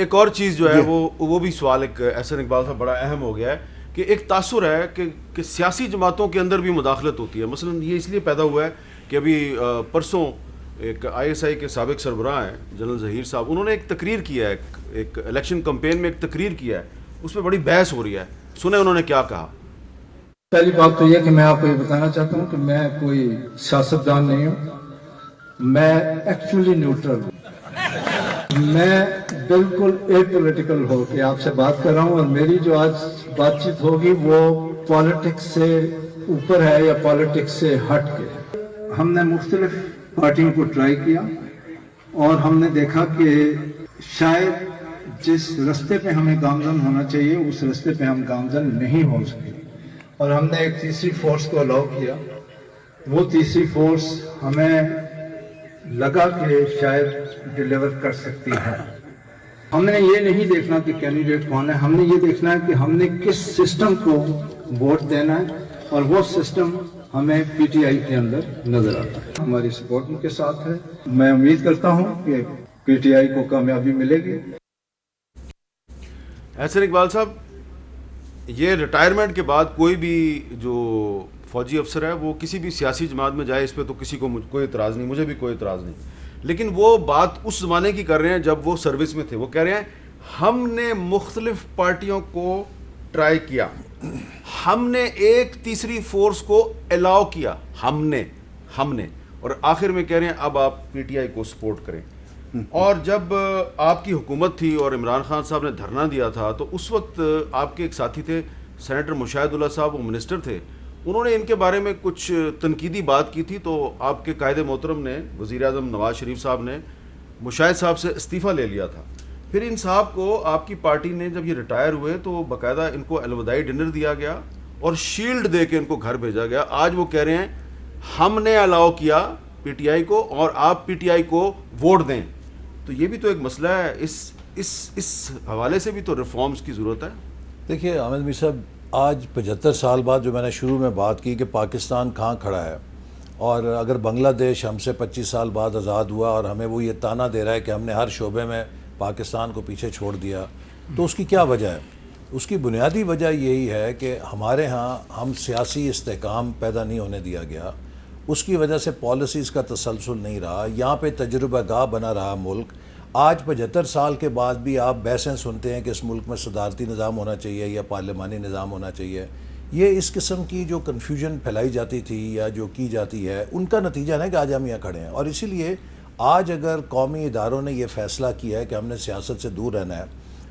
ایک اور چیز جو ہے وہ بھی سوال ایک احسن اقبال صاحب بڑا اہم ہو گیا ہے کہ ایک تاثر ہے کہ سیاسی جماعتوں کے اندر بھی مداخلت ہوتی ہے. مثلا یہ اس لیے پیدا ہوا ہے کہ ابھی پرسوں ایک آئی ایس آئی کے سابق سربراہ ہیں جنرل ظہیر صاحب, انہوں نے ایک تقریر کیا ہے, ایک الیکشن کمپین میں ایک تقریر کیا ہے, اس میں بڑی بحث ہو رہی ہے. سنیں انہوں نے کیا کہا. پہلی بات تو یہ کہ میں آپ کو یہ بتانا چاہتا ہوں کہ میں کوئی سیاستدان نہیں ہوں, میں ایکچولی نیوٹرل ہوں. میں بالکل اے پولیٹیکل ہو کے آپ سے بات کر رہا ہوں, اور میری جو آج بات چیت ہوگی وہ پالیٹکس سے اوپر ہے یا پالیٹکس سے ہٹ کے. ہم نے مختلف پارٹیوں کو ٹرائی کیا اور ہم نے دیکھا کہ شاید جس رستے پہ ہمیں گامزن ہونا چاہیے اس رستے پہ ہم گامزن نہیں ہو سکے, اور ہم نے ایک تیسری فورس کو الاؤ کیا. وہ تیسری فورس ہمیں لگا کہ شاید ڈیلیور کر سکتی ہے. ہم نے یہ نہیں دیکھنا کہ کینڈیڈیٹ کون ہے, ہم نے یہ دیکھنا ہے کہ ہم نے کس سسٹم کو ووٹ دینا ہے, اور وہ سسٹم ہمیں پی ٹی آئی کے اندر نظر آتا ہے. ہماری سپورٹ ان کے ساتھ ہے. میں امید کرتا ہوں کہ پی ٹی آئی کو کامیابی ملے گی. احسن اقبال صاحب, یہ ریٹائرمنٹ کے بعد کوئی بھی جو فوجی افسر ہے وہ کسی بھی سیاسی جماعت میں جائے, اس پہ تو کسی کو کوئی اعتراض نہیں, مجھے بھی کوئی اعتراض نہیں, لیکن وہ بات اس زمانے کی کر رہے ہیں جب وہ سروس میں تھے. وہ کہہ رہے ہیں ہم نے مختلف پارٹیوں کو ٹرائی کیا, ہم نے ایک تیسری فورس کو الاؤ کیا, ہم نے اور آخر میں کہہ رہے ہیں اب آپ پی ٹی آئی کو سپورٹ کریں. اور جب آپ کی حکومت تھی اور عمران خان صاحب نے دھرنا دیا تھا تو اس وقت آپ کے ایک ساتھی تھے سینیٹر مشاہد اللہ صاحب, وہ منسٹر تھے, انہوں نے ان کے بارے میں کچھ تنقیدی بات کی تھی. تو آپ کے قائد محترم نے, وزیر اعظم نواز شریف صاحب نے مشاہد صاحب سے استعفیٰ لے لیا تھا. پھر ان صاحب کو آپ کی پارٹی نے جب یہ ریٹائر ہوئے تو باقاعدہ ان کو الوداعی ڈنر دیا گیا اور شیلڈ دے کے ان کو گھر بھیجا گیا. آج وہ کہہ رہے ہیں ہم نے الاؤ کیا پی ٹی آئی کو اور آپ پی ٹی آئی کو ووٹ دیں. تو یہ بھی تو ایک مسئلہ ہے, اس حوالے سے بھی تو ریفارمز کی ضرورت ہے. دیکھیے احمد میر صاحب, آج 75 سال بعد جو میں نے شروع میں بات کی کہ پاکستان کہاں کھڑا ہے, اور اگر بنگلہ دیش ہم سے 25 سال بعد آزاد ہوا اور ہمیں وہ یہ تانا دے رہا ہے کہ ہم نے ہر شعبے میں پاکستان کو پیچھے چھوڑ دیا, تو اس کی کیا وجہ ہے؟ اس کی بنیادی وجہ یہی ہے کہ ہمارے ہاں ہم سیاسی استحکام پیدا نہیں ہونے دیا گیا, اس کی وجہ سے پالیسیز کا تسلسل نہیں رہا, یہاں پہ تجربہ گاہ بنا رہا ملک. آج 75 سال کے بعد بھی آپ بحثیں سنتے ہیں کہ اس ملک میں صدارتی نظام ہونا چاہیے یا پارلیمانی نظام ہونا چاہیے. یہ اس قسم کی جو کنفیوژن پھیلائی جاتی تھی یا جو کی جاتی ہے, ان کا نتیجہ ہے کہ آج ہم یہاں کھڑے ہیں. اور اسی لیے آج اگر قومی اداروں نے یہ فیصلہ کیا ہے کہ ہم نے سیاست سے دور رہنا ہے,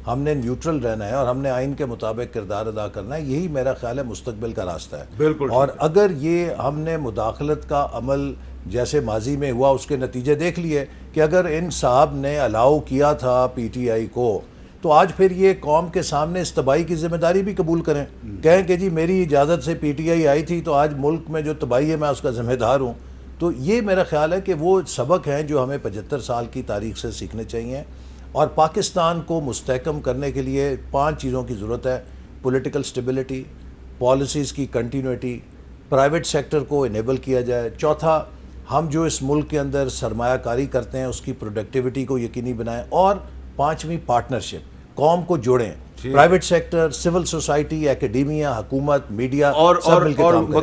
ہم نے نیوٹرل رہنا ہے اور ہم نے آئین کے مطابق کردار ادا کرنا ہے, یہی میرا خیال ہے مستقبل کا راستہ ہے. بالکل. اور اگر یہ ہم نے مداخلت کا عمل جیسے ماضی میں ہوا اس کے نتیجے دیکھ لیے کہ اگر ان صاحب نے الاؤ کیا تھا پی ٹی آئی کو, تو آج پھر یہ قوم کے سامنے اس تباہی کی ذمہ داری بھی قبول کریں, کہیں کہ جی میری اجازت سے پی ٹی آئی آئی تھی تو آج ملک میں جو تباہی ہے میں اس کا ذمہ دار ہوں. تو یہ میرا خیال ہے کہ وہ سبق ہیں جو ہمیں 75 سال کی تاریخ سے سیکھنے چاہیے. اور پاکستان کو مستحکم کرنے کے لیے 5 چیزوں کی ضرورت ہے: پولیٹیکل سٹیبلٹی, پالیسیز کی کنٹینیوٹی, پرائیویٹ سیکٹر کو انیبل کیا جائے, چوتھا ہم جو اس ملک کے اندر سرمایہ کاری کرتے ہیں اس کی پروڈکٹیوٹی کو یقینی بنائیں, اور 5ویں پارٹنرشپ, قوم کو جوڑیں, private sector, civil society, academia, حکومت, میڈیا, سب مل کے کام کریں.